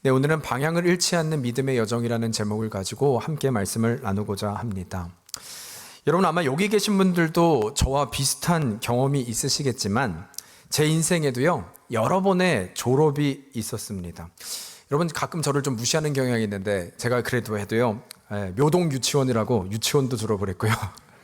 네, 오늘은 방향을 잃지 않는 믿음의 여정이라는 제목을 가지고 함께 말씀을 나누고자 합니다. 여러분 아마 여기 계신 분들도 저와 비슷한 경험이 있으시겠지만 제 인생에도요 여러 번의 졸업이 있었습니다. 여러분 가끔 저를 좀 무시하는 경향이 있는데 제가 그래도 해도요 묘동 유치원이라고 유치원도 졸업을 했고요.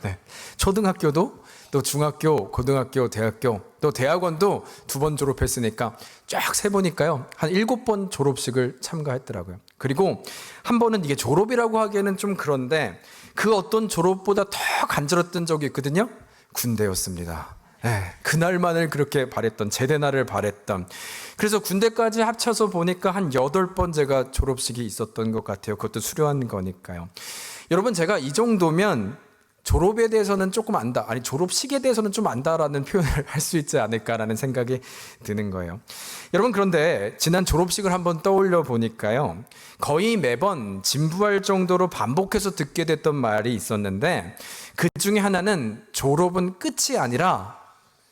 네, 초등학교도 또 중학교, 고등학교, 대학교 또 대학원도 2번 졸업했으니까 쫙 세보니까요 한 7번 졸업식을 참가했더라고요. 그리고 한 번은 이게 졸업이라고 하기에는 좀 그런데 그 어떤 졸업보다 더 간절했던 적이 있거든요. 군대였습니다. 네, 그날만을 그렇게 바랬던, 제대날을 바랬던. 그래서 군대까지 합쳐서 보니까 한 8번 제가 졸업식이 있었던 것 같아요. 그것도 수료한 거니까요. 여러분 제가 이 정도면 졸업에 대해서는 조금 안다, 아니 졸업식에 대해서는 좀 안다라는 표현을 할 수 있지 않을까라는 생각이 드는 거예요. 여러분 그런데 지난 졸업식을 한번 떠올려 보니까요 거의 매번 진부할 정도로 반복해서 듣게 됐던 말이 있었는데 그 중에 하나는 졸업은 끝이 아니라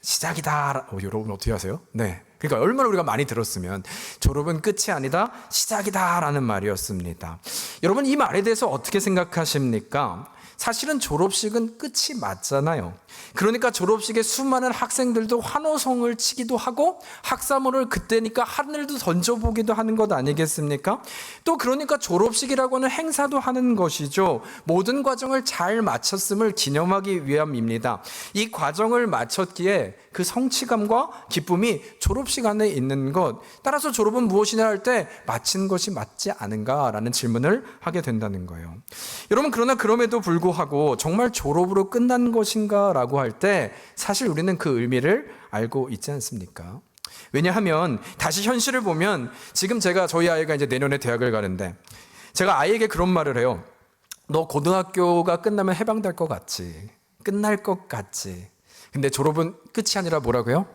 시작이다. 여러분 어떻게 하세요? 네. 그러니까 얼마나 우리가 많이 들었으면 졸업은 끝이 아니다 시작이다 라는 말이었습니다. 여러분 이 말에 대해서 어떻게 생각하십니까? 사실은 졸업식은 끝이 맞잖아요. 그러니까 졸업식에 수많은 학생들도 환호성을 치기도 하고 학사모를 그때니까 하늘도 던져보기도 하는 것 아니겠습니까? 또 그러니까 졸업식이라고 하는 행사도 하는 것이죠. 모든 과정을 잘 마쳤음을 기념하기 위함입니다. 이 과정을 마쳤기에 그 성취감과 기쁨이 졸업식 안에 있는 것, 따라서 졸업은 무엇이냐 할 때 마친 것이 맞지 않은가라는 질문을 하게 된다는 거예요. 여러분 그러나 그럼에도 불구하고 정말 졸업으로 끝난 것인가 라고 할 때 사실 우리는 그 의미를 알고 있지 않습니까? 왜냐하면 다시 현실을 보면 지금 저희 아이가 이제 내년에 대학을 가는데 제가 아이에게 그런 말을 해요. 너 고등학교가 끝나면 해방될 것 같지, 끝날 것 같지. 근데 졸업은 끝이 아니라 뭐라고요?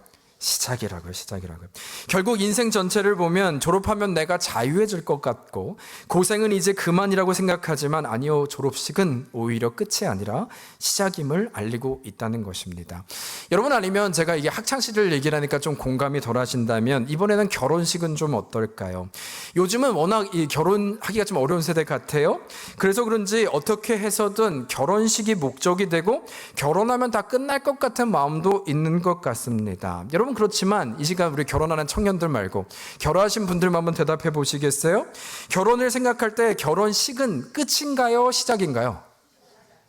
시작이라고요. 결국 인생 전체를 보면 졸업하면 내가 자유해질 것 같고 고생은 이제 그만이라고 생각하지만 아니요, 졸업식은 오히려 끝이 아니라 시작임을 알리고 있다는 것입니다. 여러분 아니면 제가 이게 학창시절 얘기를 하니까 좀 공감이 덜 하신다면 이번에는 결혼식은 좀 어떨까요? 요즘은 워낙 이 결혼하기가 좀 어려운 세대 같아요. 그래서 그런지 어떻게 해서든 결혼식이 목적이 되고 결혼하면 다 끝날 것 같은 마음도 있는 것 같습니다. 여러분 그렇지만 이 시간 우리 결혼하는 청년들 말고 결혼하신 분들만 한번 대답해 보시겠어요? 결혼을 생각할 때 결혼식은 끝인가요? 시작인가요?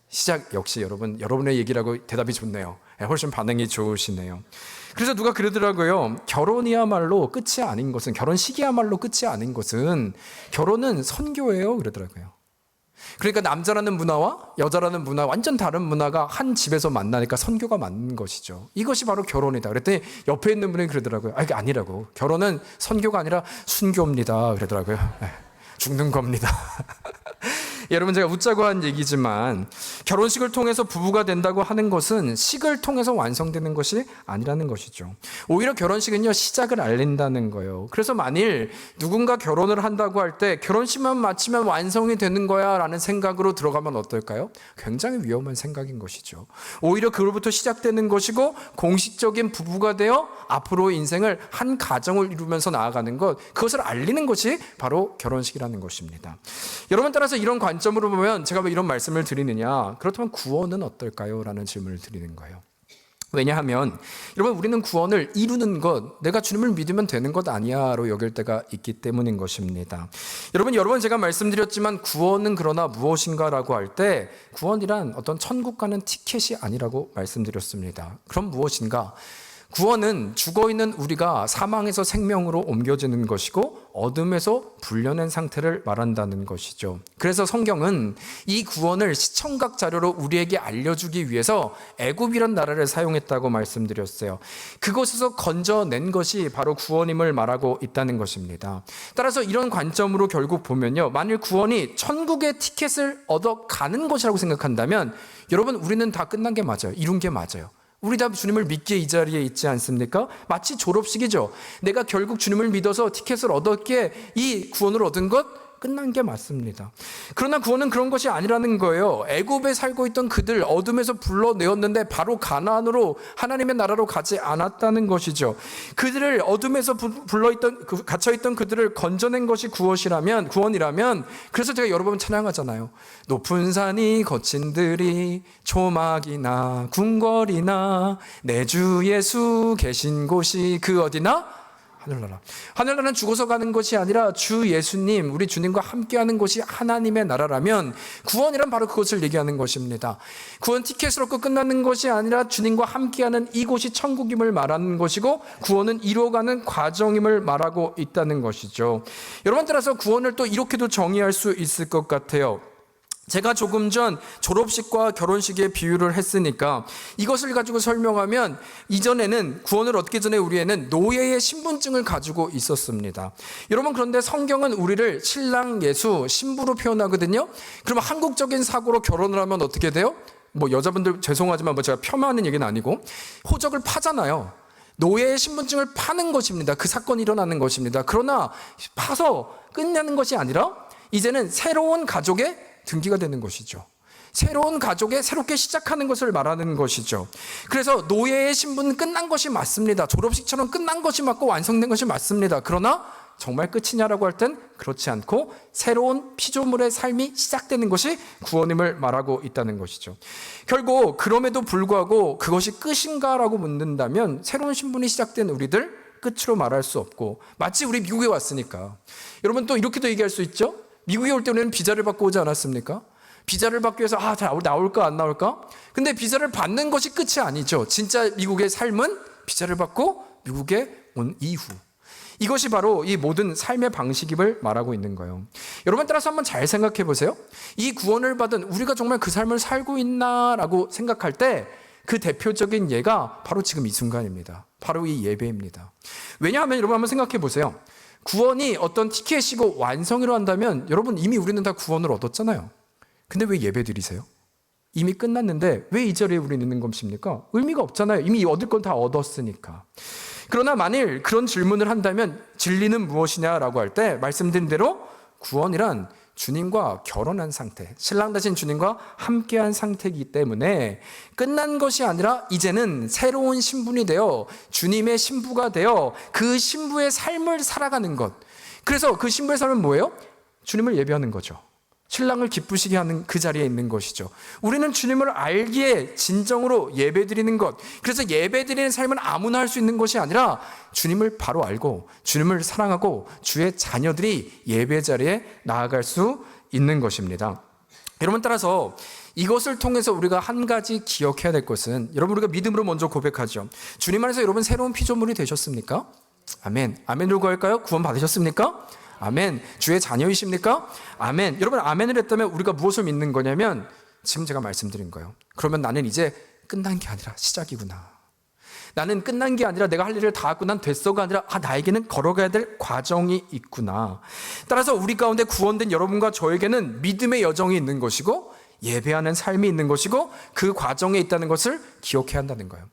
시작. 역시 여러분의 얘기라고 대답이 좋네요. 훨씬 반응이 좋으시네요. 그래서 누가 그러더라고요. 결혼이야말로 끝이 아닌 것은, 결혼식이야말로 끝이 아닌 것은 결혼은 선교예요 그러더라고요. 그러니까 남자라는 문화와 여자라는 문화, 완전 다른 문화가 한 집에서 만나니까 선교가 맞는 것이죠. 이것이 바로 결혼이다. 그랬더니 옆에 있는 분이 그러더라고요. 이게 아니라고. 결혼은 선교가 아니라 순교입니다. 그러더라고요. 죽는 겁니다. 여러분 제가 웃자고 한 얘기지만 결혼식을 통해서 부부가 된다고 하는 것은 식을 통해서 완성되는 것이 아니라는 것이죠. 오히려 결혼식은요 시작을 알린다는 거예요. 그래서 만일 누군가 결혼을 한다고 할 때 결혼식만 마치면 완성이 되는 거야 라는 생각으로 들어가면 어떨까요? 굉장히 위험한 생각인 것이죠. 오히려 그로부터 시작되는 것이고 공식적인 부부가 되어 앞으로 인생을 한 가정을 이루면서 나아가는 것, 그것을 알리는 것이 바로 결혼식이라는 것입니다. 여러분 따라서 이런 관점으로 보면 제가 왜 이런 말씀을 드리느냐, 그렇다면 구원은 어떨까요? 라는 질문을 드리는 거예요. 왜냐하면 여러분 우리는 구원을 이루는 것, 내가 주님을 믿으면 되는 것 아니야로 여길 때가 있기 때문인 것입니다. 여러분 제가 말씀드렸지만 구원은 그러나 무엇인가라고 할 때 구원이란 어떤 천국 가는 티켓이 아니라고 말씀드렸습니다. 그럼 무엇인가? 구원은 죽어있는 우리가 사망에서 생명으로 옮겨지는 것이고 어둠에서 불려낸 상태를 말한다는 것이죠. 그래서 성경은 이 구원을 시청각 자료로 우리에게 알려주기 위해서 애굽이란 나라를 사용했다고 말씀드렸어요. 그곳에서 건져낸 것이 바로 구원임을 말하고 있다는 것입니다. 따라서 이런 관점으로 결국 보면요, 만일 구원이 천국의 티켓을 얻어가는 것이라고 생각한다면 여러분 우리는 다 끝난 게 맞아요. 이룬 게 맞아요. 우리 다 주님을 믿기에 이 자리에 있지 않습니까? 마치 졸업식이죠. 내가 결국 주님을 믿어서 티켓을 얻었기에 이 구원을 얻은 것, 끝난 게 맞습니다. 그러나 구원은 그런 것이 아니라는 거예요. 애굽에 살고 있던 그들 어둠에서 불러내었는데 바로 가나안으로 하나님의 나라로 가지 않았다는 것이죠. 그들을 어둠에서 갇혀있던 그들을 건져낸 것이 구원이라면 그래서 제가 여러 번 찬양하잖아요. 높은 산이 거친 들이 초막이나 궁궐이나 내 주 예수 계신 곳이 그 어디나 하늘나라. 하늘나라는 죽어서 가는 것이 아니라 주 예수님, 우리 주님과 함께하는 곳이 하나님의 나라라면 구원이란 바로 그것을 얘기하는 것입니다. 구원 티켓으로 끝나는 것이 아니라 주님과 함께하는 이곳이 천국임을 말하는 것이고 구원은 이루어가는 과정임을 말하고 있다는 것이죠. 여러분, 따라서 구원을 또 이렇게도 정의할 수 있을 것 같아요. 제가 조금 전 졸업식과 결혼식의 비유를 했으니까 이것을 가지고 설명하면, 이전에는 구원을 얻기 전에 우리에는 노예의 신분증을 가지고 있었습니다. 여러분, 그런데 성경은 우리를 신랑 예수 신부로 표현하거든요. 그러면 한국적인 사고로 결혼을 하면 어떻게 돼요? 여자분들 죄송하지만 제가 폄하하는 얘기는 아니고 호적을 파잖아요. 노예의 신분증을 파는 것입니다. 그 사건이 일어나는 것입니다. 그러나 파서 끝내는 것이 아니라 이제는 새로운 가족의 등기가 되는 것이죠. 새로운 가족에 새롭게 시작하는 것을 말하는 것이죠. 그래서 노예의 신분은 끝난 것이 맞습니다. 졸업식처럼 끝난 것이 맞고 완성된 것이 맞습니다. 그러나 정말 끝이냐라고 할 땐 그렇지 않고 새로운 피조물의 삶이 시작되는 것이 구원임을 말하고 있다는 것이죠. 결국 그럼에도 불구하고 그것이 끝인가라고 묻는다면 새로운 신분이 시작된 우리들 끝으로 말할 수 없고, 마치 우리 미국에 왔으니까 여러분 또 이렇게도 얘기할 수 있죠. 미국에 올 때 우리는 비자를 받고 오지 않았습니까? 비자를 받기 위해서 나올까 안 나올까? 근데 비자를 받는 것이 끝이 아니죠. 진짜 미국의 삶은 비자를 받고 미국에 온 이후, 이것이 바로 이 모든 삶의 방식임을 말하고 있는 거예요. 여러분, 따라서 한번 잘 생각해 보세요. 이 구원을 받은 우리가 정말 그 삶을 살고 있나라고 생각할 때 그 대표적인 예가 바로 지금 이 순간입니다. 바로 이 예배입니다. 왜냐하면 여러분 한번 생각해 보세요. 구원이 어떤 티켓이고 완성이라 한다면 여러분 이미 우리는 다 구원을 얻었잖아요. 근데 왜 예배 드리세요? 이미 끝났는데 왜 이 자리에 우리는 있는 것입니까? 의미가 없잖아요. 이미 얻을 건 다 얻었으니까. 그러나 만일 그런 질문을 한다면 진리는 무엇이냐라고 할 때 말씀드린 대로 구원이란 주님과 결혼한 상태, 신랑 되신 주님과 함께한 상태이기 때문에 끝난 것이 아니라 이제는 새로운 신분이 되어 주님의 신부가 되어 그 신부의 삶을 살아가는 것. 그래서 그 신부의 삶은 뭐예요? 주님을 예배하는 거죠. 신랑을 기쁘시게 하는 그 자리에 있는 것이죠. 우리는 주님을 알기에 진정으로 예배드리는 것. 그래서 예배드리는 삶은 아무나 할 수 있는 것이 아니라 주님을 바로 알고 주님을 사랑하고 주의 자녀들이 예배 자리에 나아갈 수 있는 것입니다. 여러분, 따라서 이것을 통해서 우리가 한 가지 기억해야 될 것은, 여러분 우리가 믿음으로 먼저 고백하죠. 주님 안에서 여러분 새로운 피조물이 되셨습니까? 아멘. 아멘으로 구할까요? 구원 받으셨습니까? 아멘. 주의 자녀이십니까? 아멘. 여러분, 아멘을 했다면 우리가 무엇을 믿는 거냐면 지금 제가 말씀드린 거예요. 그러면 나는 이제 끝난 게 아니라 시작이구나. 나는 끝난 게 아니라 내가 할 일을 다 하고 난 됐어가 아니라 나에게는 걸어가야 될 과정이 있구나. 따라서 우리 가운데 구원된 여러분과 저에게는 믿음의 여정이 있는 것이고 예배하는 삶이 있는 것이고 그 과정에 있다는 것을 기억해야 한다는 거예요.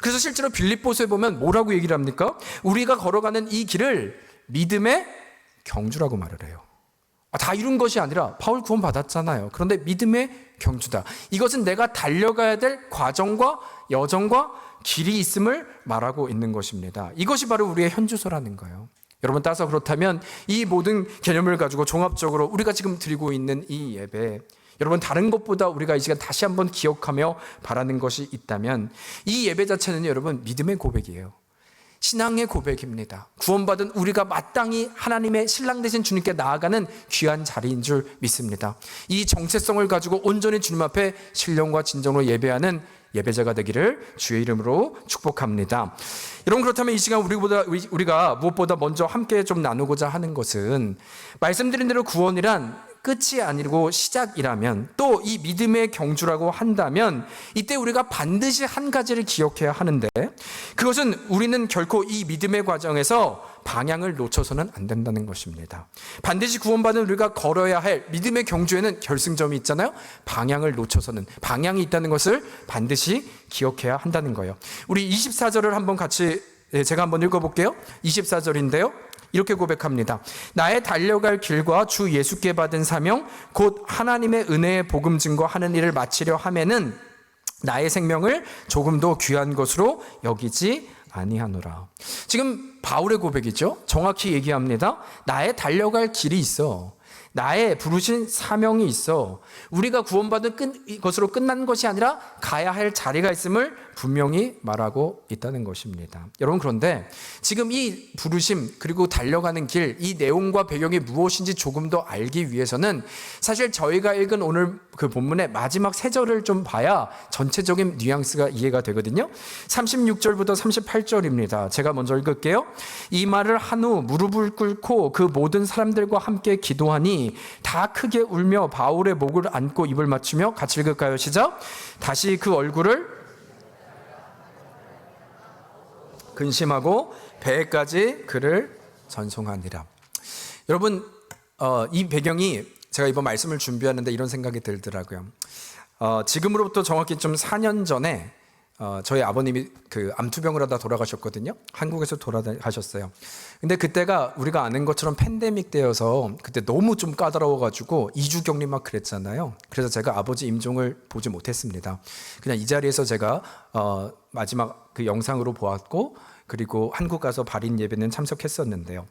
그래서 실제로 빌립보서에 보면 뭐라고 얘기를 합니까? 우리가 걸어가는 이 길을 믿음의 경주라고 말을 해요. 다 이룬 것이 아니라 바울 구원 받았잖아요. 그런데 믿음의 경주다. 이것은 내가 달려가야 될 과정과 여정과 길이 있음을 말하고 있는 것입니다. 이것이 바로 우리의 현주소라는 거예요. 여러분, 따라서 그렇다면 이 모든 개념을 가지고 종합적으로 우리가 지금 드리고 있는 이 예배, 여러분 다른 것보다 우리가 이 시간 다시 한번 기억하며 바라는 것이 있다면 이 예배 자체는 여러분 믿음의 고백이에요. 신앙의 고백입니다. 구원받은 우리가 마땅히 하나님의 신랑 되신 주님께 나아가는 귀한 자리인 줄 믿습니다. 이 정체성을 가지고 온전히 주님 앞에 신령과 진정으로 예배하는 예배자가 되기를 주의 이름으로 축복합니다. 여러분, 그렇다면 이 시간 우리가 무엇보다 먼저 함께 좀 나누고자 하는 것은, 말씀드린 대로 구원이란 끝이 아니고 시작이라면, 또 이 믿음의 경주라고 한다면 이때 우리가 반드시 한 가지를 기억해야 하는데, 그것은 우리는 결코 이 믿음의 과정에서 방향을 놓쳐서는 안 된다는 것입니다. 반드시 구원받은 우리가 걸어야 할 믿음의 경주에는 결승점이 있잖아요. 방향을 놓쳐서는, 방향이 있다는 것을 반드시 기억해야 한다는 거예요. 우리 24절을 한번 같이 제가 한번 읽어볼게요. 24절인데요. 이렇게 고백합니다. 나의 달려갈 길과 주 예수께 받은 사명 곧 하나님의 은혜의 복음 증거하는 일을 마치려 하면은 나의 생명을 조금도 귀한 것으로 여기지 아니하노라. 지금 바울의 고백이죠. 정확히 얘기합니다. 나의 달려갈 길이 있어. 나의 부르신 사명이 있어. 우리가 구원받은 것으로 끝난 것이 아니라 가야 할 자리가 있음을 분명히 말하고 있다는 것입니다. 여러분, 그런데 지금 이 부르심 그리고 달려가는 길, 이 내용과 배경이 무엇인지 조금 더 알기 위해서는 사실 저희가 읽은 오늘 그 본문의 마지막 세 절을 좀 봐야 전체적인 뉘앙스가 이해가 되거든요. 36절부터 38절입니다. 제가 먼저 읽을게요. 이 말을 한 후 무릎을 꿇고 그 모든 사람들과 함께 기도하니 다 크게 울며 바울의 목을 안고 입을 맞추며 같이 읽을까요? 시작. 다시 그 얼굴을 근심하고 배에까지 그를 전송하니라. 여러분, 이 배경이 제가 이번 말씀을 준비하는데 이런 생각이 들더라고요. 지금으로부터 정확히 좀 4년 전에 저희 아버님이 그 암투병을 하다 돌아가셨거든요. 한국에서 돌아가셨어요. 근데 그때가 우리가 아는 것처럼 팬데믹 때여서 그때 너무 좀 까다로워가지고 2주 격리 막 그랬잖아요. 그래서 제가 아버지 임종을 보지 못했습니다. 그냥 이 자리에서 제가 마지막 그 영상으로 보았고, 그리고 한국 가서 발인 예배는 참석했었는데요.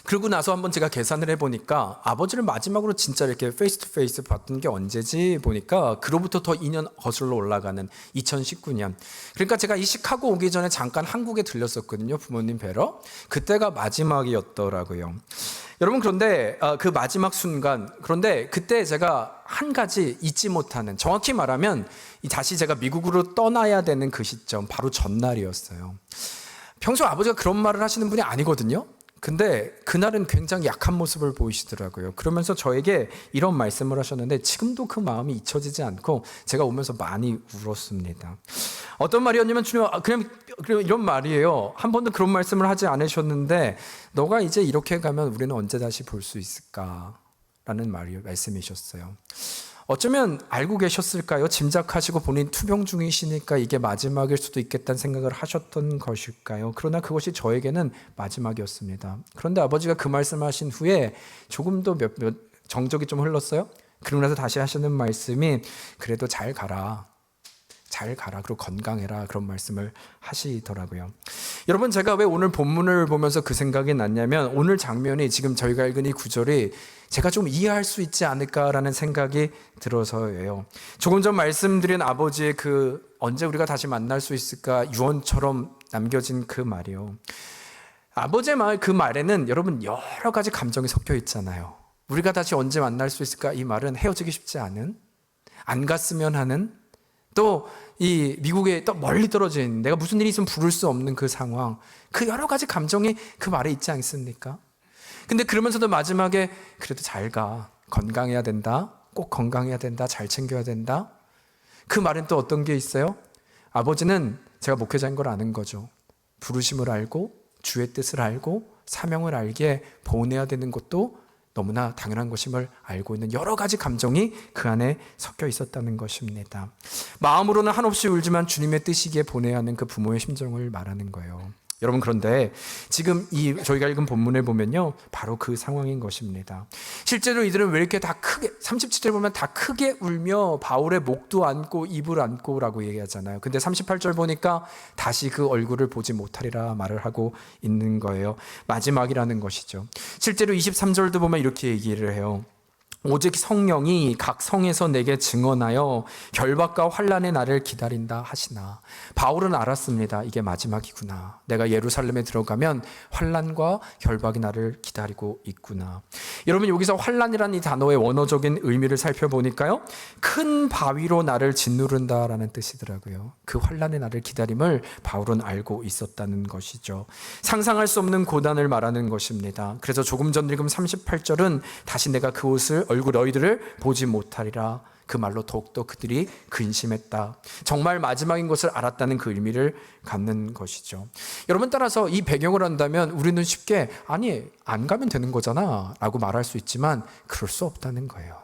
그러고 나서 한번 제가 계산을 해보니까 아버지를 마지막으로 진짜 이렇게 페이스 투 페이스 봤던 게 언제지 보니까 그로부터 더 2년 거슬러 올라가는 2019년. 그러니까 제가 이 시카고 오기 전에 잠깐 한국에 들렸었거든요. 부모님 뵈러. 그때가 마지막이었더라고요. 여러분, 그런데 그 마지막 순간, 그런데 그때 제가 한 가지 잊지 못하는, 정확히 말하면 다시 제가 미국으로 떠나야 되는 그 시점, 바로 전날이었어요. 평소 아버지가 그런 말을 하시는 분이 아니거든요. 근데 그날은 굉장히 약한 모습을 보이시더라고요. 그러면서 저에게 이런 말씀을 하셨는데 지금도 그 마음이 잊혀지지 않고 제가 오면서 많이 울었습니다. 어떤 말이었냐면, 주님, 그냥 이런 말이에요. 한 번도 그런 말씀을 하지 않으셨는데 너가 이제 이렇게 가면 우리는 언제 다시 볼 수 있을까라는 말씀이셨어요. 어쩌면 알고 계셨을까요? 짐작하시고 본인 투병 중이시니까 이게 마지막일 수도 있겠다는 생각을 하셨던 것일까요? 그러나 그것이 저에게는 마지막이었습니다. 그런데 아버지가 그 말씀하신 후에 조금 더 정적이 좀 흘렀어요. 그러고 나서 다시 하시는 말씀이 그래도 잘 가라. 그리고 건강해라, 그런 말씀을 하시더라고요. 여러분, 제가 왜 오늘 본문을 보면서 그 생각이 났냐면 오늘 장면이, 지금 저희가 읽은 이 구절이 제가 좀 이해할 수 있지 않을까라는 생각이 들어서예요. 조금 전 말씀드린 아버지의 그 언제 우리가 다시 만날 수 있을까 유언처럼 남겨진 그 말이요. 아버지의 말, 그 말에는 여러분 여러 가지 감정이 섞여 있잖아요. 우리가 다시 언제 만날 수 있을까, 이 말은 헤어지기 쉽지 않은, 안 갔으면 하는, 또 이 미국에 또 멀리 떨어진, 내가 무슨 일이 있으면 부를 수 없는 그 상황, 그 여러 가지 감정이 그 말에 있지 않습니까? 근데 그러면서도 마지막에 그래도 잘 가, 건강해야 된다, 꼭 건강해야 된다, 잘 챙겨야 된다. 그 말은 또 어떤 게 있어요? 아버지는 제가 목회자인 걸 아는 거죠. 부르심을 알고 주의 뜻을 알고 사명을 알기에 보내야 되는 것도 너무나 당연한 것임을 알고 있는 여러 가지 감정이 그 안에 섞여 있었다는 것입니다. 마음으로는 한없이 울지만 주님의 뜻이기에 보내야 하는 그 부모의 심정을 말하는 거예요. 여러분, 그런데 지금 저희가 읽은 본문을 보면요, 바로 그 상황인 것입니다. 실제로 이들은 왜 이렇게 다 크게, 37절 보면 다 크게 울며 바울의 목도 안고 입을 안고라고 얘기하잖아요. 근데 38절 보니까 다시 그 얼굴을 보지 못하리라 말을 하고 있는 거예요. 마지막이라는 것이죠. 실제로 23절도 보면 이렇게 얘기를 해요. 오직 성령이 각 성에서 내게 증언하여 결박과 환난의 날을 기다린다 하시나. 바울은 알았습니다. 이게 마지막이구나. 내가 예루살렘에 들어가면 환난과 결박의 날을 기다리고 있구나. 여러분, 여기서 환난이라는 이 단어의 원어적인 의미를 살펴보니까요, 큰 바위로 나를 짓누른다라는 뜻이더라고요. 그 환난의 날을 기다림을 바울은 알고 있었다는 것이죠. 상상할 수 없는 고난을 말하는 것입니다. 그래서 조금 전 읽은 38절은 다시 내가 그 옷을 얼굴 너희들을 보지 못하리라. 그 말로 더욱더 그들이 근심했다. 정말 마지막인 것을 알았다는 그 의미를 갖는 것이죠. 여러분, 따라서 이 배경을 한다면 우리는 쉽게 아니, 안 가면 되는 거잖아 라고 말할 수 있지만 그럴 수 없다는 거예요.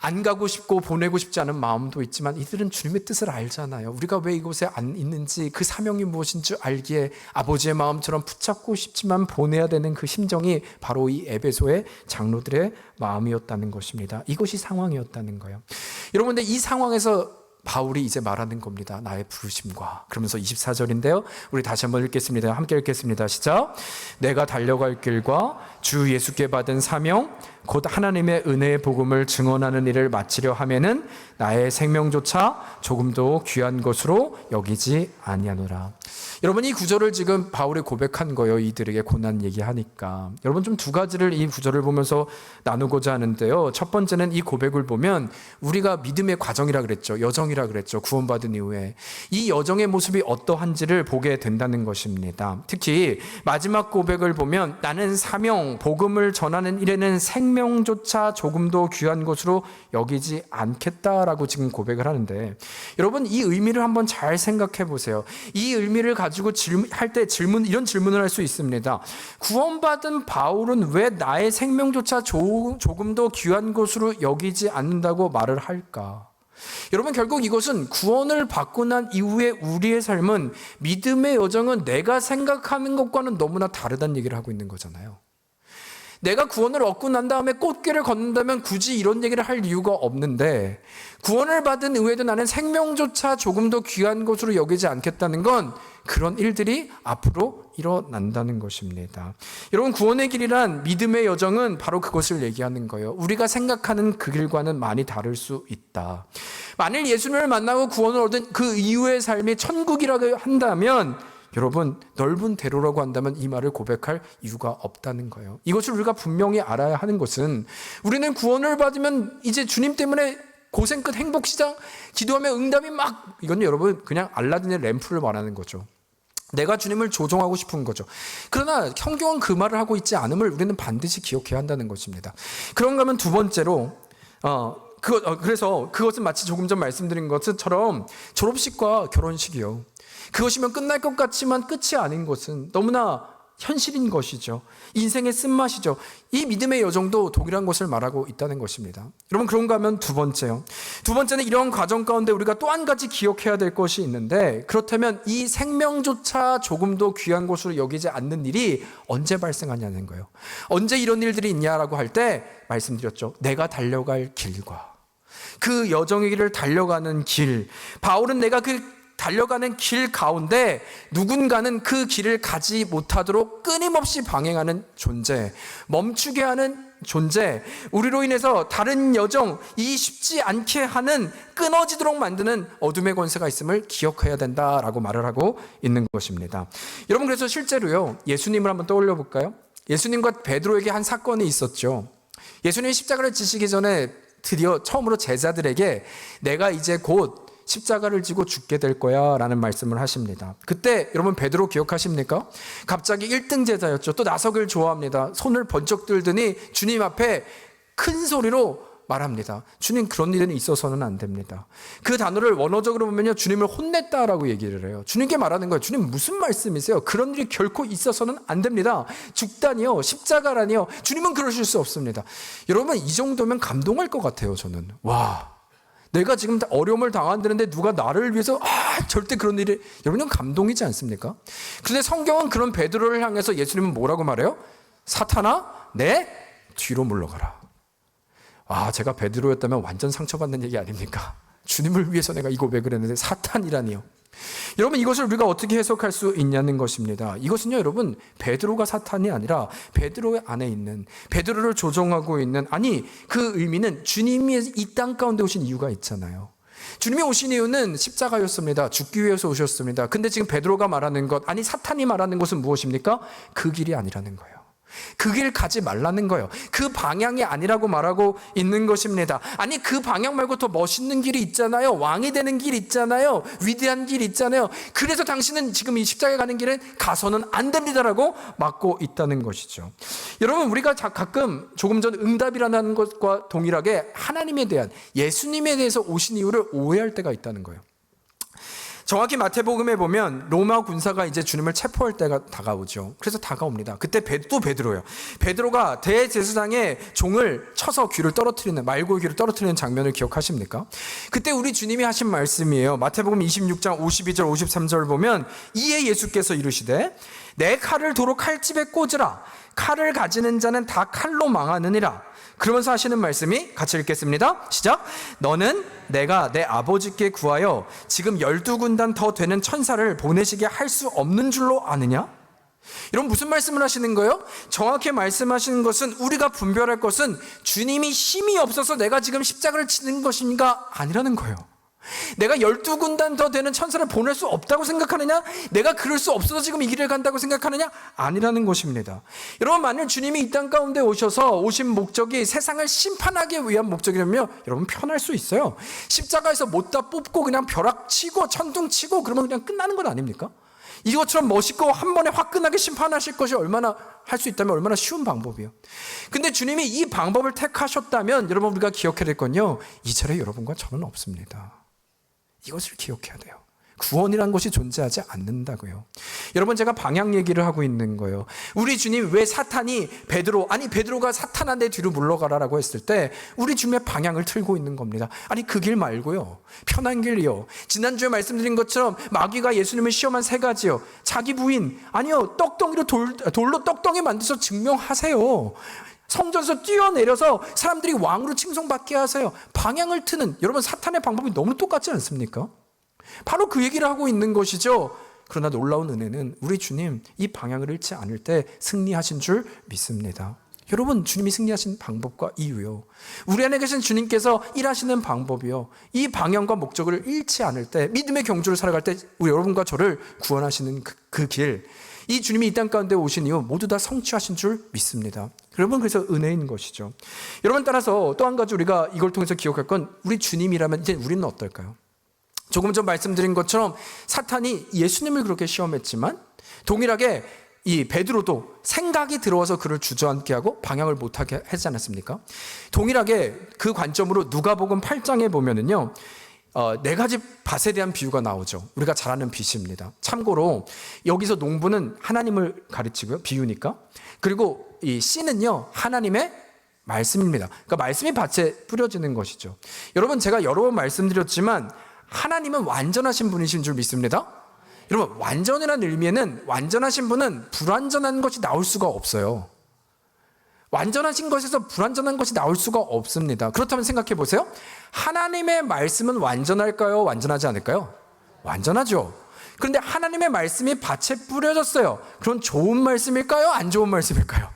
안 가고 싶고 보내고 싶지 않은 마음도 있지만 이들은 주님의 뜻을 알잖아요. 우리가 왜 이곳에 안 있는지, 그 사명이 무엇인 줄 알기에 아버지의 마음처럼 붙잡고 싶지만 보내야 되는 그 심정이 바로 이 에베소의 장로들의 마음이었다는 것입니다. 이것이 상황이었다는 거예요. 여러분, 근데 이 상황에서 바울이 이제 말하는 겁니다. 나의 부르심과. 그러면서 24절인데요. 우리 다시 한번 읽겠습니다. 함께 읽겠습니다. 시작. 내가 달려갈 길과 주 예수께 받은 사명 곧 하나님의 은혜의 복음을 증언하는 일을 마치려 하면은 나의 생명조차 조금도 귀한 것으로 여기지 아니하노라. 여러분, 이 구절을 지금 바울이 고백한 거예요. 이들에게 고난 얘기하니까. 여러분, 좀 두 가지를 이 구절을 보면서 나누고자 하는데요. 첫 번째는 이 고백을 보면 우리가 믿음의 과정이라 그랬죠. 여정이라 그랬죠. 구원받은 이후에 이 여정의 모습이 어떠한지를 보게 된다는 것입니다. 특히 마지막 고백을 보면 나는 사명, 복음을 전하는 일에는 생명조차 조금도 귀한 것으로 여기지 않겠다라고 지금 고백을 하는데, 여러분, 이 의미를 한번 잘 생각해 보세요. 이 의미를 가지고 할 때 이런 질문을 할 수 있습니다. 구원받은 바울은 왜 나의 생명조차 조금도 귀한 것으로 여기지 않는다고 말을 할까? 여러분, 결국 이것은 구원을 받고 난 이후에 우리의 삶은, 믿음의 여정은 내가 생각하는 것과는 너무나 다르다는 얘기를 하고 있는 거잖아요. 내가 구원을 얻고 난 다음에 꽃길을 걷는다면 굳이 이런 얘기를 할 이유가 없는데, 구원을 받은 이후에도 나는 생명조차 조금 더 귀한 것으로 여기지 않겠다는 건 그런 일들이 앞으로 일어난다는 것입니다. 여러분, 구원의 길이란, 믿음의 여정은 바로 그것을 얘기하는 거예요. 우리가 생각하는 그 길과는 많이 다를 수 있다. 만일 예수님을 만나고 구원을 얻은 그 이후의 삶이 천국이라고 한다면, 여러분, 넓은 대로라고 한다면 이 말을 고백할 이유가 없다는 거예요. 이것을 우리가 분명히 알아야 하는 것은, 우리는 구원을 받으면 이제 주님 때문에 고생 끝 행복시장, 기도하면 응답이 막, 이건 여러분 그냥 알라딘의 램프를 말하는 거죠. 내가 주님을 조종하고 싶은 거죠. 그러나 성경은 그 말을 하고 있지 않음을 우리는 반드시 기억해야 한다는 것입니다. 그런가 하면 두 번째로, 그래서 그것은 마치 조금 전 말씀드린 것처럼 졸업식과 결혼식이요, 그것이면 끝날 것 같지만 끝이 아닌 것은 너무나 현실인 것이죠. 인생의 쓴맛이죠. 이 믿음의 여정도 동일한 것을 말하고 있다는 것입니다. 여러분, 그런가 하면 두 번째는 이런 과정 가운데 우리가 또 한 가지 기억해야 될 것이 있는데, 그렇다면 이 생명조차 조금도 귀한 것으로 여기지 않는 일이 언제 발생하냐는 거예요. 언제 이런 일들이 있냐라고 할 때 말씀드렸죠. 내가 달려갈 길과 그 여정의 길을 달려가는 길, 바울은 내가 그 달려가는 길 가운데 누군가는 그 길을 가지 못하도록 끊임없이 방해하는 존재, 멈추게 하는 존재, 우리로 인해서 다른 여정, 이 쉽지 않게 하는, 끊어지도록 만드는 어둠의 권세가 있음을 기억해야 된다라고 말을 하고 있는 것입니다. 여러분, 그래서 실제로요, 예수님을 한번 떠올려 볼까요? 예수님과 베드로에게 한 사건이 있었죠. 예수님이 십자가를 지시기 전에 드디어 처음으로 제자들에게 내가 이제 곧 십자가를 지고 죽게 될 거야 라는 말씀을 하십니다. 그때 여러분, 베드로 기억하십니까? 갑자기 1등 제자였죠. 또 나서길 좋아합니다. 손을 번쩍 들더니 주님 앞에 큰 소리로 말합니다. 주님, 그런 일은 있어서는 안 됩니다. 그 단어를 원어적으로 보면요, 주님을 혼냈다라고 얘기를 해요. 주님께 말하는 거예요. 주님, 무슨 말씀이세요? 그런 일이 결코 있어서는 안 됩니다. 죽다니요, 십자가라니요, 주님은 그러실 수 없습니다. 여러분, 이 정도면 감동할 것 같아요. 저는 와, 내가 지금 어려움을 당한다는데 누가 나를 위해서 절대 그런 일이, 여러분, 이건 감동이지 않습니까? 그런데 성경은 그런 베드로를 향해서 예수님은 뭐라고 말해요? 사탄아, 내 뒤로 물러가라. 제가 베드로였다면 완전 상처받는 얘기 아닙니까? 주님을 위해서 내가 이 고백을 했는데 사탄이라니요. 여러분, 이것을 우리가 어떻게 해석할 수 있냐는 것입니다. 이것은요, 여러분, 베드로가 사탄이 아니라 베드로의 안에 있는, 베드로를 조종하고 있는, 그 의미는 주님이 이 땅 가운데 오신 이유가 있잖아요. 주님이 오신 이유는 십자가였습니다. 죽기 위해서 오셨습니다. 근데 지금 베드로가 말하는 것, 사탄이 말하는 것은 무엇입니까? 그 길이 아니라는 거예요. 그 길 가지 말라는 거예요. 그 방향이 아니라고 말하고 있는 것입니다. 그 방향 말고 더 멋있는 길이 있잖아요. 왕이 되는 길 있잖아요. 위대한 길 있잖아요. 그래서 당신은 지금 이 십자가에 가는 길은 가서는 안 됩니다라고 막고 있다는 것이죠. 여러분, 우리가 가끔 조금 전 응답이라는 것과 동일하게 하나님에 대한, 예수님에 대해서 오신 이유를 오해할 때가 있다는 거예요. 정확히 마태복음에 보면 로마 군사가 이제 주님을 체포할 때가 다가오죠. 그래서 다가옵니다. 그때 또 베드로예요. 베드로가 대제사장의 종을 쳐서 귀를 떨어뜨리는, 말고의 귀를 떨어뜨리는 장면을 기억하십니까? 그때 우리 주님이 하신 말씀이에요. 마태복음 26장 52절 53절 보면 이에 예수께서 이르시되 내 칼을 도로 칼집에 꽂으라. 칼을 가지는 자는 다 칼로 망하느니라. 그러면서 하시는 말씀이 같이 읽겠습니다. 시작. 너는 내가 내 아버지께 구하여 지금 12군단 더 되는 천사를 보내시게 할 수 없는 줄로 아느냐? 여러분 무슨 말씀을 하시는 거예요? 정확히 말씀하시는 것은, 우리가 분별할 것은 주님이 힘이 없어서 내가 지금 십자가를 치는 것인가 아니라는 거예요. 내가 12군단 더 되는 천사를 보낼 수 없다고 생각하느냐? 내가 그럴 수 없어서 지금 이 길을 간다고 생각하느냐? 아니라는 것입니다. 여러분, 만일 주님이 이 땅 가운데 오신 목적이 세상을 심판하기 위한 목적이라면 여러분 편할 수 있어요. 십자가에서 못다 뽑고 그냥 벼락 치고 천둥 치고 그러면 그냥 끝나는 건 아닙니까? 이것처럼 멋있고 한 번에 화끈하게 심판하실 것이 얼마나 할 수 있다면 얼마나 쉬운 방법이에요. 근데 주님이 이 방법을 택하셨다면 여러분, 우리가 기억해야 될 건요, 이 자리에 여러분과 저는 없습니다. 이것을 기억해야 돼요. 구원이라는 것이 존재하지 않는다고요. 여러분, 제가 방향 얘기를 하고 있는 거예요. 우리 주님 왜 사탄이 베드로가 사탄아 내 뒤로 물러가라라고 했을 때 우리 주님의 방향을 틀고 있는 겁니다. 아니, 그 길 말고요, 편한 길이요. 지난주에 말씀드린 것처럼 마귀가 예수님을 시험한 3가지요. 자기 부인, 아니요, 떡덩이로 돌로 떡덩이 만드셔서 증명하세요. 성전에서 뛰어내려서 사람들이 왕으로 칭송받게 하세요. 방향을 트는, 여러분, 사탄의 방법이 너무 똑같지 않습니까? 바로 그 얘기를 하고 있는 것이죠. 그러나 놀라운 은혜는 우리 주님 이 방향을 잃지 않을 때 승리하신 줄 믿습니다. 여러분, 주님이 승리하신 방법과 이유요, 우리 안에 계신 주님께서 일하시는 방법이요, 이 방향과 목적을 잃지 않을 때, 믿음의 경주를 살아갈 때 우리 여러분과 저를 구원하시는 그 길, 이 주님이 이 땅 가운데 오신 이후 모두 다 성취하신 줄 믿습니다. 여러분, 그래서 은혜인 것이죠. 여러분, 따라서 또 한 가지 우리가 이걸 통해서 기억할 건, 우리 주님이라면 이제 우리는 어떨까요? 조금 전 말씀드린 것처럼 사탄이 예수님을 그렇게 시험했지만 동일하게 이 베드로도 생각이 들어와서 그를 주저앉게 하고 방향을 못하게 하지 않았습니까? 동일하게 그 관점으로 누가복음 8장에 보면은요, 4가지 밭에 대한 비유가 나오죠. 우리가 잘 아는 비유입니다. 참고로 여기서 농부는 하나님을 가르치고요, 비유니까. 그리고 이 씨는요, 하나님의 말씀입니다. 그러니까 말씀이 밭에 뿌려지는 것이죠. 여러분, 제가 여러 번 말씀드렸지만 하나님은 완전하신 분이신 줄 믿습니다. 여러분, 완전이라는 의미에는 완전하신 분은 불완전한 것이 나올 수가 없어요. 완전하신 것에서 불완전한 것이 나올 수가 없습니다. 그렇다면 생각해 보세요. 하나님의 말씀은 완전할까요? 완전하지 않을까요? 완전하죠. 그런데 하나님의 말씀이 밭에 뿌려졌어요. 그럼 좋은 말씀일까요? 안 좋은 말씀일까요?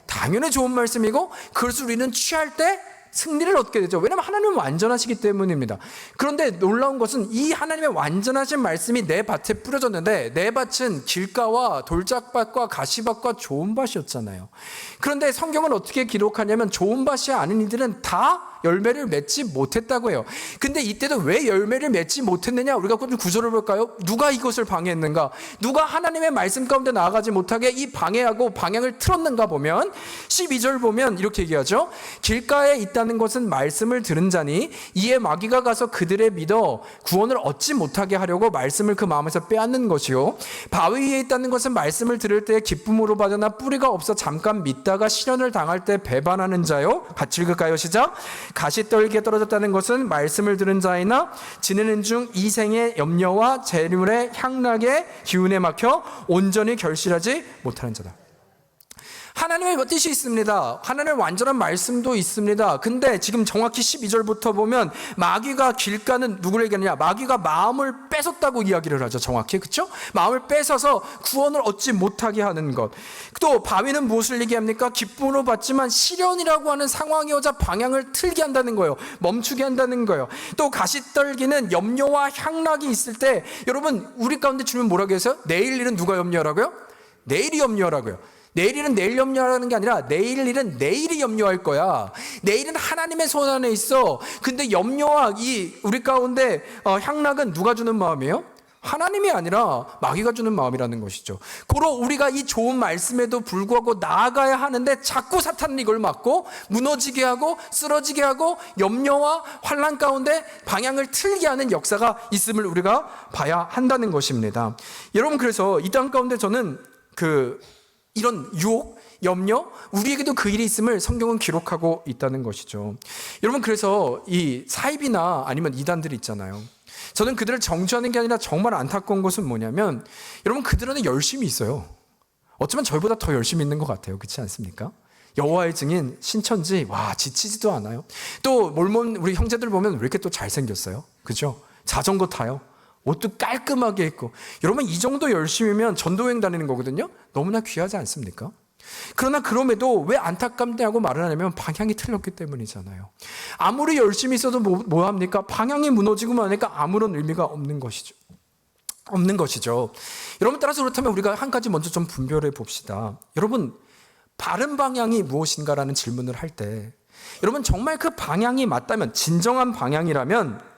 당연히 좋은 말씀이고, 그것을 우리는 취할 때 승리를 얻게 되죠. 왜냐하면 하나님은 완전하시기 때문입니다. 그런데 놀라운 것은 이 하나님의 완전하신 말씀이 내 밭에 뿌려졌는데, 내 밭은 길가와 돌짝밭과 가시밭과 좋은 밭이었잖아요. 그런데 성경은 어떻게 기록하냐면 좋은 밭이 아닌 이들은 다 열매를 맺지 못했다고 해요. 근데 이때도 왜 열매를 맺지 못했느냐? 우리가 좀 구절을 볼까요? 누가 이것을 방해했는가? 누가 하나님의 말씀 가운데 나아가지 못하게 이 방해하고 방향을 틀었는가 보면 12절 보면 이렇게 얘기하죠. 길가에 있다는 것은 말씀을 들은 자니 이에 마귀가 가서 그들의 믿어 구원을 얻지 못하게 하려고 말씀을 그 마음에서 빼앗는 것이요, 바위 위에 있다는 것은 말씀을 들을 때 기쁨으로 받으나 뿌리가 없어 잠깐 믿다가 시련을 당할 때 배반하는 자요. 같이 읽을까요? 시작. 가시떨기에 떨어졌다는 것은 말씀을 들은 자이나 지내는 중 이생의 염려와 재물의 향락의 기운에 막혀 온전히 결실하지 못하는 자다. 하나님의 뜻이 있습니다. 하나님의 완전한 말씀도 있습니다. 근데 지금 정확히 12절부터 보면 마귀가 길가는 누구를 얘기하느냐? 마귀가 마음을 뺏었다고 이야기를 하죠. 정확히, 그렇죠? 마음을 뺏어서 구원을 얻지 못하게 하는 것. 또 바위는 무엇을 얘기합니까? 기쁨으로 받지만 시련이라고 하는 상황이 오자 방향을 틀게 한다는 거예요. 멈추게 한다는 거예요. 또 가시떨기는 염려와 향락이 있을 때, 여러분, 우리 가운데 주님 뭐라고 해서요? 내일 일은 누가 염려하라고요? 내일이 염려하라고요. 내일은 내일 염려하라는 게 아니라 내일 일은 내일이 염려할 거야. 내일은 하나님의 손 안에 있어. 근데 염려와 이 우리 가운데 향락은 누가 주는 마음이에요? 하나님이 아니라 마귀가 주는 마음이라는 것이죠. 고로 우리가 이 좋은 말씀에도 불구하고 나아가야 하는데 자꾸 사탄은 이걸 막고 무너지게 하고 쓰러지게 하고 염려와 환난 가운데 방향을 틀게 하는 역사가 있음을 우리가 봐야 한다는 것입니다. 여러분, 그래서 이 땅 가운데 저는 이런 유혹, 염려, 우리에게도 그 일이 있음을 성경은 기록하고 있다는 것이죠. 여러분, 그래서 이 사입이나 아니면 이단들이 있잖아요. 저는 그들을 정죄하는 게 아니라 정말 안타까운 것은 뭐냐면, 여러분, 그들은 열심히 있어요. 어쩌면 저희보다 더 열심히 있는 것 같아요. 그렇지 않습니까? 여호와의 증인 신천지, 와, 지치지도 않아요. 또 몰몬 우리 형제들 보면 왜 이렇게 또 잘생겼어요? 그죠? 자전거 타요. 옷도 깔끔하게 입고. 여러분, 이 정도 열심히면 전도여행 다니는 거거든요. 너무나 귀하지 않습니까? 그러나 그럼에도 왜 안타깝네 하고 말을 하냐면 방향이 틀렸기 때문이잖아요. 아무리 열심히 있어도 뭐 합니까? 방향이 무너지고 하니까 아무런 의미가 없는 것이죠. 여러분, 따라서 그렇다면 우리가 한 가지 먼저 좀 분별해 봅시다. 여러분, 바른 방향이 무엇인가라는 질문을 할 때, 여러분, 정말 그 방향이 맞다면, 진정한 방향이라면,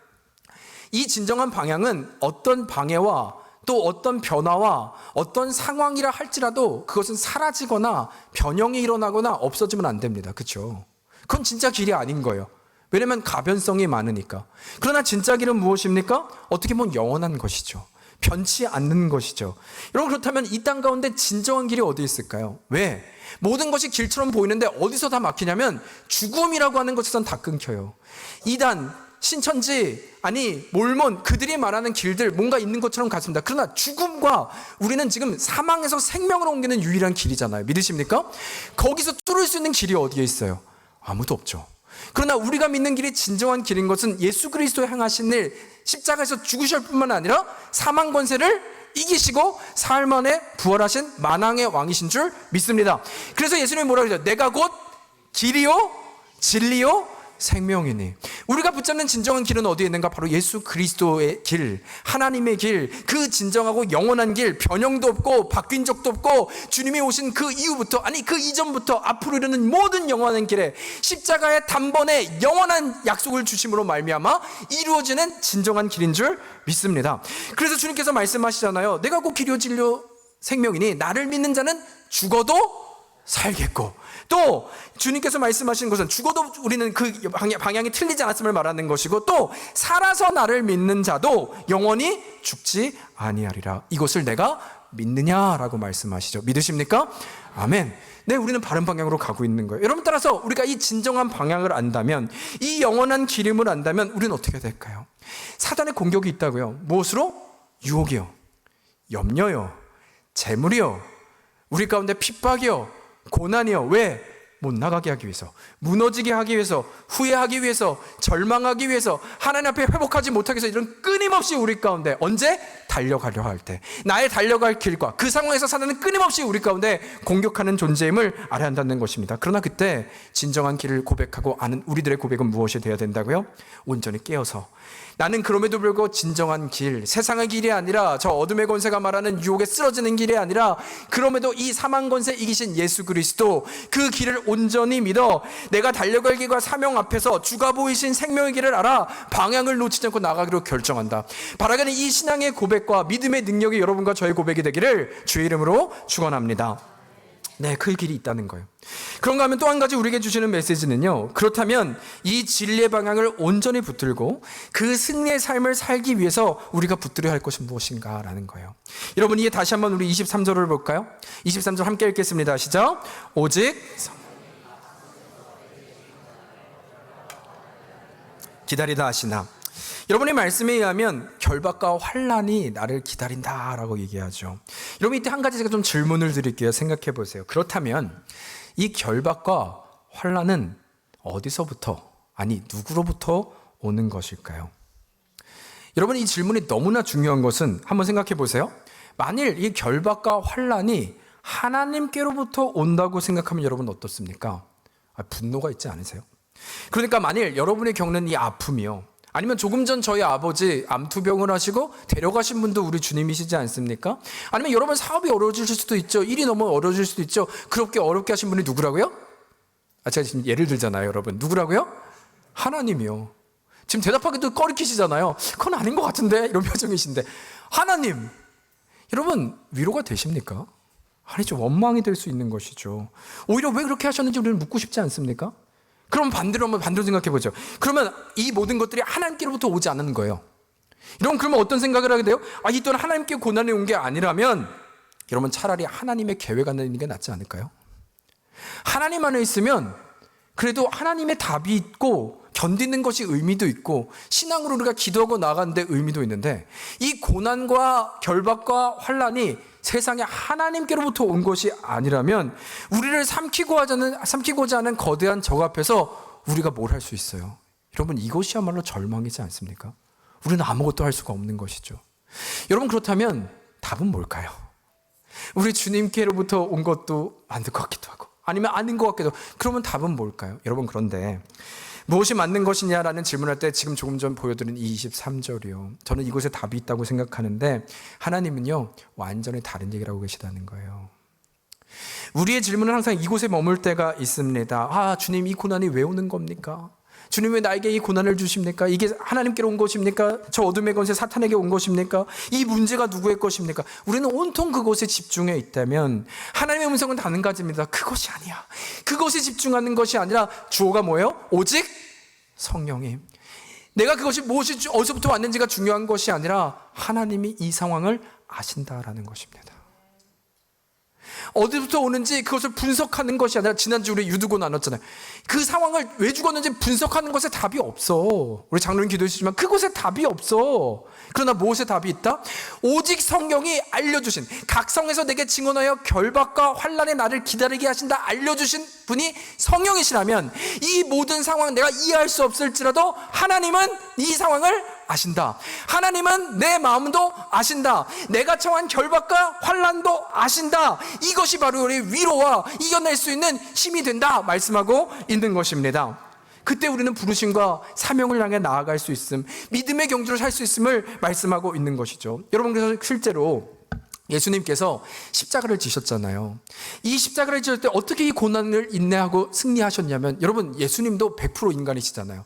이 진정한 방향은 어떤 방해와 또 어떤 변화와 어떤 상황이라 할지라도 그것은 사라지거나 변형이 일어나거나 없어지면 안 됩니다. 그렇죠? 그건 진짜 길이 아닌 거예요. 왜냐하면 가변성이 많으니까. 그러나 진짜 길은 무엇입니까? 어떻게 보면 영원한 것이죠. 변치 않는 것이죠. 여러분, 그렇다면 이 땅 가운데 진정한 길이 어디 있을까요? 왜? 모든 것이 길처럼 보이는데 어디서 다 막히냐면 죽음이라고 하는 것에선 다 끊겨요. 이단, 신천지, 아니 몰몬, 그들이 말하는 길들 뭔가 있는 것처럼 같습니다. 그러나 죽음과 우리는 지금 사망에서 생명으로 옮기는 유일한 길이잖아요. 믿으십니까? 거기서 뚫을 수 있는 길이 어디에 있어요? 아무도 없죠. 그러나 우리가 믿는 길이 진정한 길인 것은 예수 그리스도 행하신 일, 십자가에서 죽으실 뿐만 아니라 사망 권세를 이기시고 사흘 만에 부활하신 만왕의 왕이신 줄 믿습니다. 그래서 예수님이 뭐라고 그러죠? 내가 곧 길이요 진리요 생명이니. 우리가 붙잡는 진정한 길은 어디에 있는가? 바로 예수 그리스도의 길, 하나님의 길, 그 진정하고 영원한 길, 변형도 없고 바뀐 적도 없고 주님이 오신 그 이후부터, 아니 그 이전부터 앞으로 이르는 모든 영원한 길에 십자가의 단번에 영원한 약속을 주심으로 말미암아 이루어지는 진정한 길인 줄 믿습니다. 그래서 주님께서 말씀하시잖아요. 내가 곧 길이요 진리요 생명이니 나를 믿는 자는 죽어도 살겠고, 또 주님께서 말씀하신 것은 죽어도 우리는 그 방향이 틀리지 않았음을 말하는 것이고, 또 살아서 나를 믿는 자도 영원히 죽지 아니하리라. 이것을 내가 믿느냐라고 말씀하시죠. 믿으십니까? 아멘. 네, 우리는 바른 방향으로 가고 있는 거예요. 여러분, 따라서 우리가 이 진정한 방향을 안다면, 이 영원한 길임을 안다면 우리는 어떻게 될까요? 사단의 공격이 있다고요. 무엇으로? 유혹이요, 염려요, 재물이요, 우리 가운데 핍박이요, 고난이요. 왜? 못 나가게 하기 위해서, 무너지게 하기 위해서, 후회하기 위해서, 절망하기 위해서, 하나님 앞에 회복하지 못하기 위해서, 이런 끊임없이 우리 가운데 언제? 달려가려 할 때, 나의 달려갈 길과 그 상황에서 사단은 끊임없이 우리 가운데 공격하는 존재임을 알아야 한다는 것입니다. 그러나 그때 진정한 길을 고백하고 아는 우리들의 고백은 무엇이 되어야 된다고요? 온전히 깨어서 나는 그럼에도 불구하고 진정한 길, 세상의 길이 아니라 저 어둠의 권세가 말하는 유혹에 쓰러지는 길이 아니라 그럼에도 이 사망 권세 이기신 예수 그리스도, 그 길을 온전히 믿어 내가 달려갈 길과 사명 앞에서 주가 보이신 생명의 길을 알아 방향을 놓치지 않고 나가기로 결정한다. 바라기는 이 신앙의 고백과 믿음의 능력이 여러분과 저의 고백이 되기를 주의 이름으로 축원합니다. 네, 그 길이 있다는 거예요. 그런가 하면 또 한 가지 우리에게 주시는 메시지는요, 그렇다면 이 진리의 방향을 온전히 붙들고 그 승리의 삶을 살기 위해서 우리가 붙들어야 할 것은 무엇인가 라는 거예요. 여러분, 이게 다시 한번 우리 23절을 볼까요? 23절 함께 읽겠습니다. 시작. 오직 기다리다 하시나. 여러분의 말씀에 의하면 결박과 환난이 나를 기다린다라고 얘기하죠. 여러분, 이때 한 가지 제가 좀 질문을 드릴게요. 생각해 보세요. 그렇다면 이 결박과 환난은 어디서부터, 아니 누구로부터 오는 것일까요? 여러분, 이 질문이 너무나 중요한 것은 한번 생각해 보세요. 만일 이 결박과 환난이 하나님께로부터 온다고 생각하면 여러분 어떻습니까? 분노가 있지 않으세요? 그러니까 만일 여러분이 겪는 이 아픔이요, 아니면 조금 전 저희 아버지 암투병을 하시고 데려가신 분도 우리 주님이시지 않습니까? 아니면 여러분 사업이 어려워질 수도 있죠. 일이 너무 어려워질 수도 있죠. 그렇게 어렵게 하신 분이 누구라고요? 제가 지금 예를 들잖아요. 여러분, 누구라고요? 하나님이요. 지금 대답하기도 꺼리키시잖아요. 그건 아닌 것 같은데 이런 표정이신데 하나님, 여러분 위로가 되십니까? 아니죠. 원망이 될 수 있는 것이죠. 오히려 왜 그렇게 하셨는지 우리는 묻고 싶지 않습니까? 그럼 반대로 생각해 보죠. 그러면 이 모든 것들이 하나님께로부터 오지 않는 거예요. 여러분 그러면 어떤 생각을 하게 돼요? 이 또한 하나님께 고난이 온 게 아니라면 여러분 차라리 하나님의 계획 안에 있는 게 낫지 않을까요? 하나님 안에 있으면 그래도 하나님의 답이 있고 견디는 것이 의미도 있고 신앙으로 우리가 기도하고 나가는데 의미도 있는데 이 고난과 결박과 환난이 세상에 하나님께로부터 온 것이 아니라면 우리를 삼키고자 하는 거대한 적 앞에서 우리가 뭘 할 수 있어요? 여러분 이것이야말로 절망이지 않습니까? 우리는 아무것도 할 수가 없는 것이죠. 여러분 그렇다면 답은 뭘까요? 우리 주님께로부터 온 것도 맞는 것 같기도 하고 아니면 아닌 것 같기도 하고 그러면 답은 뭘까요? 여러분 그런데 무엇이 맞는 것이냐라는 질문할 때 지금 조금 전 보여드린 이 23절이요. 저는 이곳에 답이 있다고 생각하는데 하나님은요 완전히 다른 얘기를 하고 계시다는 거예요. 우리의 질문은 항상 이곳에 머물 때가 있습니다. 주님 이 고난이 왜 오는 겁니까? 주님 왜 나에게 이 고난을 주십니까? 이게 하나님께로 온 것입니까? 저 어둠의 권세 사탄에게 온 것입니까? 이 문제가 누구의 것입니까? 우리는 온통 그것에 집중해 있다면 하나님의 음성은 다른 가지입니다. 그것이 아니야. 그것에 집중하는 것이 아니라 주어가 뭐예요? 오직 성령이. 내가 그것이 무엇이 어디서부터 왔는지가 중요한 것이 아니라 하나님이 이 상황을 아신다라는 것입니다. 어디부터 오는지 그것을 분석하는 것이 아니라 지난주 우리 유두고 나눴잖아요. 그 상황을 왜 죽었는지 분석하는 것에 답이 없어. 우리 장로님 기도해주시지만 그것에 답이 없어. 그러나 무엇에 답이 있다? 오직 성령이 알려주신, 각성에서 내게 증언하여 결박과 환난의 나를 기다리게 하신다 알려주신 분이 성령이시라면 이 모든 상황 내가 이해할 수 없을지라도 하나님은 이 상황을 아신다. 하나님은 내 마음도 아신다. 내가 처한 결박과 환난도 아신다. 이것이 바로 우리 위로와 이겨낼 수 있는 힘이 된다 말씀하고 있는 것입니다. 그때 우리는 부르심과 사명을 향해 나아갈 수 있음, 믿음의 경주를 살 수 있음을 말씀하고 있는 것이죠. 여러분 그래서 실제로 예수님께서 십자가를 지셨잖아요. 이 십자가를 지실 때 어떻게 이 고난을 인내하고 승리하셨냐면 여러분 예수님도 100% 인간이시잖아요.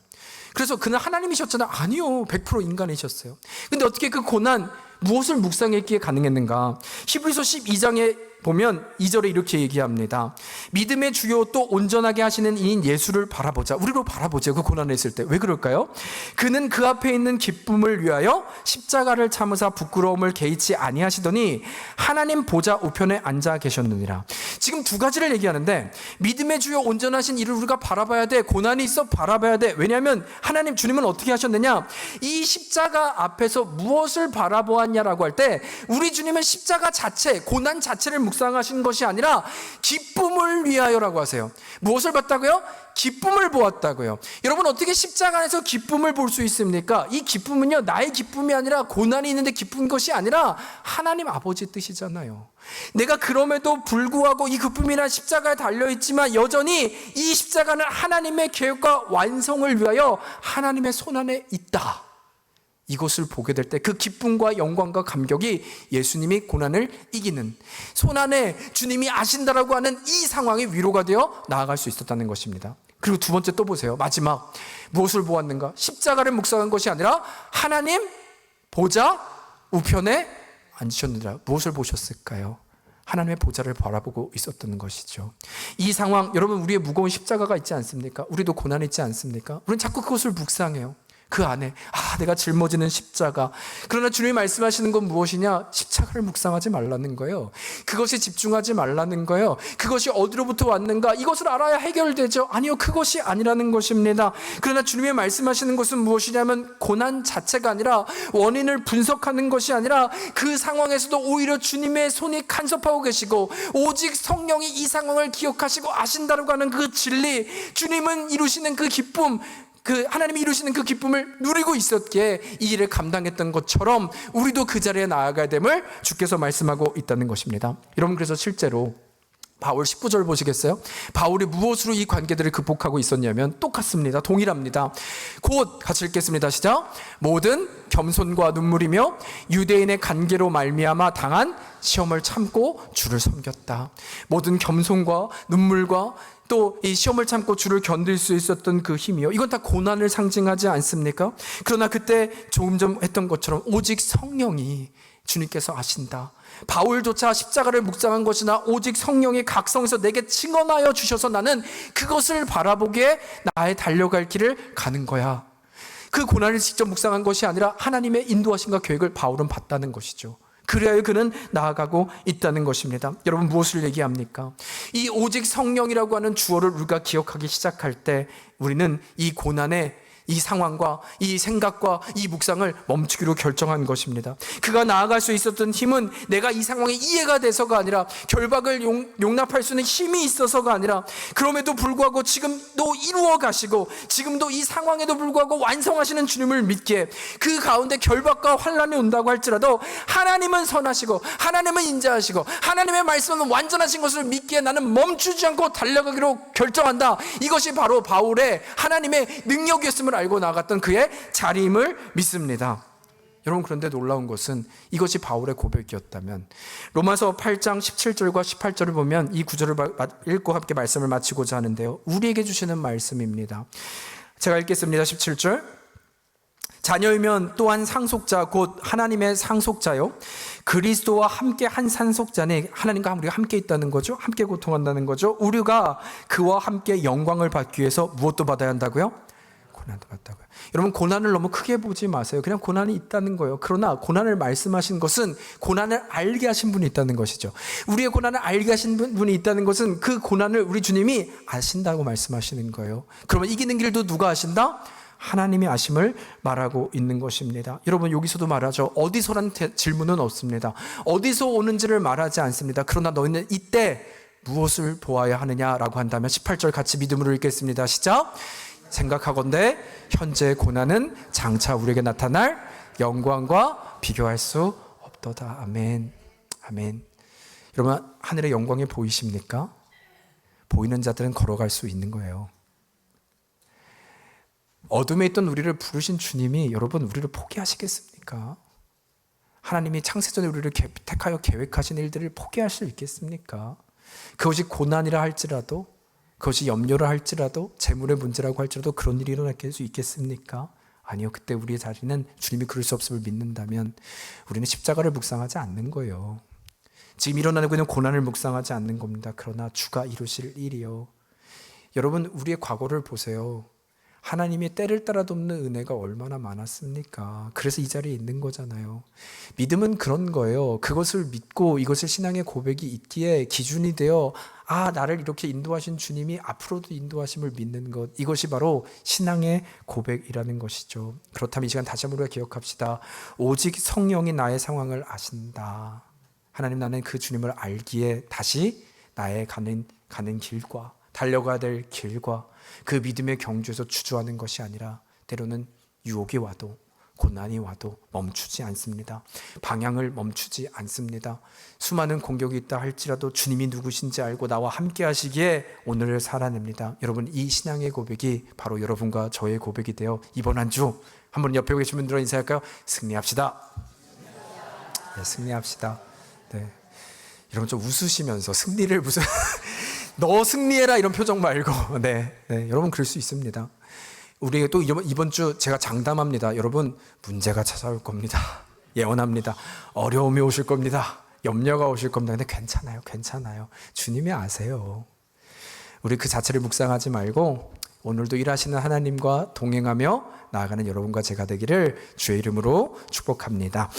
그래서 그는 하나님이셨잖아요. 아니요, 100% 인간이셨어요. 근데 어떻게 그 고난 무엇을 묵상했기에 가능했는가? 히브리서 12장에 보면 2절에 이렇게 얘기합니다. 믿음의 주요 또 온전하게 하시는 이인 예수를 바라보자. 우리로 바라보자. 그 고난을 했을 때 왜 그럴까요? 그는 그 앞에 있는 기쁨을 위하여 십자가를 참으사 부끄러움을 개의치 아니하시더니 하나님 보좌 우편에 앉아 계셨느니라. 지금 두 가지를 얘기하는데 믿음의 주요 온전하신 이를 우리가 바라봐야 돼. 고난이 있어 바라봐야 돼. 왜냐하면 하나님 주님은 어떻게 하셨느냐? 이 십자가 앞에서 무엇을 바라보았냐라고 할 때 우리 주님은 십자가 자체, 고난 자체를 묵상하신 것이 아니라 기쁨을 위하여라고 하세요. 무엇을 봤다고요? 기쁨을 보았다고요. 여러분 어떻게 십자가 안에서 기쁨을 볼 수 있습니까? 이 기쁨은요 나의 기쁨이 아니라 고난이 있는데 기쁜 것이 아니라 하나님 아버지 뜻이잖아요. 내가 그럼에도 불구하고 이 기쁨이란 십자가에 달려있지만 여전히 이 십자가는 하나님의 계획과 완성을 위하여 하나님의 손안에 있다. 이것을 보게 될 때 그 기쁨과 영광과 감격이 예수님이 고난을 이기는 손안에 주님이 아신다라고 하는 이 상황이 위로가 되어 나아갈 수 있었다는 것입니다. 그리고 두 번째 또 보세요. 마지막 무엇을 보았는가? 십자가를 묵상한 것이 아니라 하나님 보좌 우편에 앉으셨느니라. 무엇을 보셨을까요? 하나님의 보좌를 바라보고 있었던 것이죠. 이 상황 여러분 우리의 무거운 십자가가 있지 않습니까? 우리도 고난이 있지 않습니까? 우리는 자꾸 그것을 묵상해요. 그 안에 내가 짊어지는 십자가. 그러나 주님이 말씀하시는 건 무엇이냐? 십자가를 묵상하지 말라는 거예요. 그것에 집중하지 말라는 거예요. 그것이 어디로부터 왔는가? 이것을 알아야 해결되죠. 아니요, 그것이 아니라는 것입니다. 그러나 주님이 말씀하시는 것은 무엇이냐면 고난 자체가 아니라 원인을 분석하는 것이 아니라 그 상황에서도 오히려 주님의 손이 간섭하고 계시고 오직 성령이 이 상황을 기억하시고 아신다라고 하는 그 진리, 주님은 이루시는 그 기쁨, 하나님이 이루시는 그 기쁨을 누리고 있었기에 이 일을 감당했던 것처럼 우리도 그 자리에 나아가야 됨을 주께서 말씀하고 있다는 것입니다. 여러분 그래서 실제로 바울 19절 보시겠어요? 바울이 무엇으로 이 관계들을 극복하고 있었냐면 똑같습니다. 동일합니다. 곧 같이 읽겠습니다. 시작. 모든 겸손과 눈물이며 유대인의 관계로 말미암아 당한 시험을 참고 주를 섬겼다. 모든 겸손과 눈물과 또 이 시험을 참고 주를 견딜 수 있었던 그 힘이요, 이건 다 고난을 상징하지 않습니까? 그러나 그때 조금 전 했던 것처럼 오직 성령이 주님께서 아신다. 바울조차 십자가를 묵상한 것이나 오직 성령이 각성해서 내게 증언하여 주셔서 나는 그것을 바라보기에 나의 달려갈 길을 가는 거야. 그 고난을 직접 묵상한 것이 아니라 하나님의 인도하심과 계획을 바울은 봤다는 것이죠. 그래야 그는 나아가고 있다는 것입니다. 여러분, 무엇을 얘기합니까? 이 오직 성령이라고 하는 주어를 우리가 기억하기 시작할 때 우리는 이 고난의 이 상황과 이 생각과 이 묵상을 멈추기로 결정한 것입니다. 그가 나아갈 수 있었던 힘은 내가 이 상황에 이해가 돼서가 아니라, 결박을 용납할 수 있는 힘이 있어서가 아니라, 그럼에도 불구하고 지금도 이루어 가시고 지금도 이 상황에도 불구하고 완성하시는 주님을 믿기에, 그 가운데 결박과 환난이 온다고 할지라도 하나님은 선하시고 하나님은 인자하시고 하나님의 말씀은 완전하신 것을 믿기에 나는 멈추지 않고 달려가기로 결정한다. 이것이 바로 바울의 하나님의 능력이었음을 알고 나갔던 그의 자리임을 믿습니다. 여러분, 그런데 놀라운 것은 이것이 바울의 고백이었다면, 로마서 8장 17절과 18절을 보면 이 구절을 읽고 함께 말씀을 마치고자 하는데요, 우리에게 주시는 말씀입니다. 제가 읽겠습니다. 17절, 자녀이면 또한 상속자 곧 하나님의 상속자요 그리스도와 함께 한 상속자니, 하나님과 우리가 함께 있다는 거죠. 함께 고통한다는 거죠. 우리가 그와 함께 영광을 받기 위해서 무엇도 받아야 한다고요? 고난도 받다고요. 여러분, 고난을 너무 크게 보지 마세요. 그냥 고난이 있다는 거예요. 그러나 고난을 말씀하신 것은 고난을 알게 하신 분이 있다는 것이죠. 우리의 고난을 알게 하신 분이 있다는 것은 그 고난을 우리 주님이 아신다고 말씀하시는 거예요. 그러면 이기는 길도 누가 아신다? 하나님이 아심을 말하고 있는 것입니다. 여러분, 여기서도 말하죠. 어디서란 질문은 없습니다. 어디서 오는지를 말하지 않습니다. 그러나 너희는 이때 무엇을 보아야 하느냐라고 한다면 18절 같이 믿음으로 읽겠습니다. 시작. 생각하건대 현재의 고난은 장차 우리에게 나타날 영광과 비교할 수 없도다. 아멘. 아멘. 여러분, 하늘의 영광이 보이십니까? 보이는 자들은 걸어갈 수 있는 거예요. 어둠에 있던 우리를 부르신 주님이 여러분 우리를 포기하시겠습니까? 하나님이 창세전에 우리를 택하여 계획하신 일들을 포기할 수 있겠습니까? 그것이 고난이라 할지라도, 그것이 염려를 할지라도, 재물의 문제라고 할지라도 그런 일이 일어날 수 있겠습니까? 아니요. 그때 우리의 자리는 주님이 그럴 수 없음을 믿는다면 우리는 십자가를 묵상하지 않는 거예요. 지금 일어나고 있는 고난을 묵상하지 않는 겁니다. 그러나 주가 이루실 일이요. 여러분, 우리의 과거를 보세요. 하나님의 때를 따라 돕는 은혜가 얼마나 많았습니까? 그래서 이 자리에 있는 거잖아요. 믿음은 그런 거예요. 그것을 믿고 이것을 신앙의 고백이 있기에 기준이 되어, 나를 이렇게 인도하신 주님이 앞으로도 인도하심을 믿는 것, 이것이 바로 신앙의 고백이라는 것이죠. 그렇다면 이 시간 다시 한번 우리가 기억합시다. 오직 성령이 나의 상황을 아신다. 하나님, 나는 그 주님을 알기에 다시 나의 가는 길과 달려가야 될 길과 그 믿음의 경주에서 주저하는 것이 아니라, 때로는 유혹이 와도 고난이 와도 멈추지 않습니다. 방향을 멈추지 않습니다. 수많은 공격이 있다 할지라도 주님이 누구신지 알고 나와 함께 하시기에 오늘을 살아냅니다. 여러분, 이 신앙의 고백이 바로 여러분과 저의 고백이 되어 이번 한 주, 한번 옆에 계신 분들과 인사할까요? 승리합시다. 네, 승리합시다. 네. 여러분, 좀 웃으시면서 승리를 무슨 너 승리해라 이런 표정 말고, 네, 여러분 그럴 수 있습니다. 우리 또 이번 주 제가 장담합니다. 여러분, 문제가 찾아올 겁니다. 예언합니다. 어려움이 오실 겁니다. 염려가 오실 겁니다. 근데 괜찮아요. 주님이 아세요. 우리 그 자체를 묵상하지 말고 오늘도 일하시는 하나님과 동행하며 나아가는 여러분과 제가 되기를 주의 이름으로 축복합니다.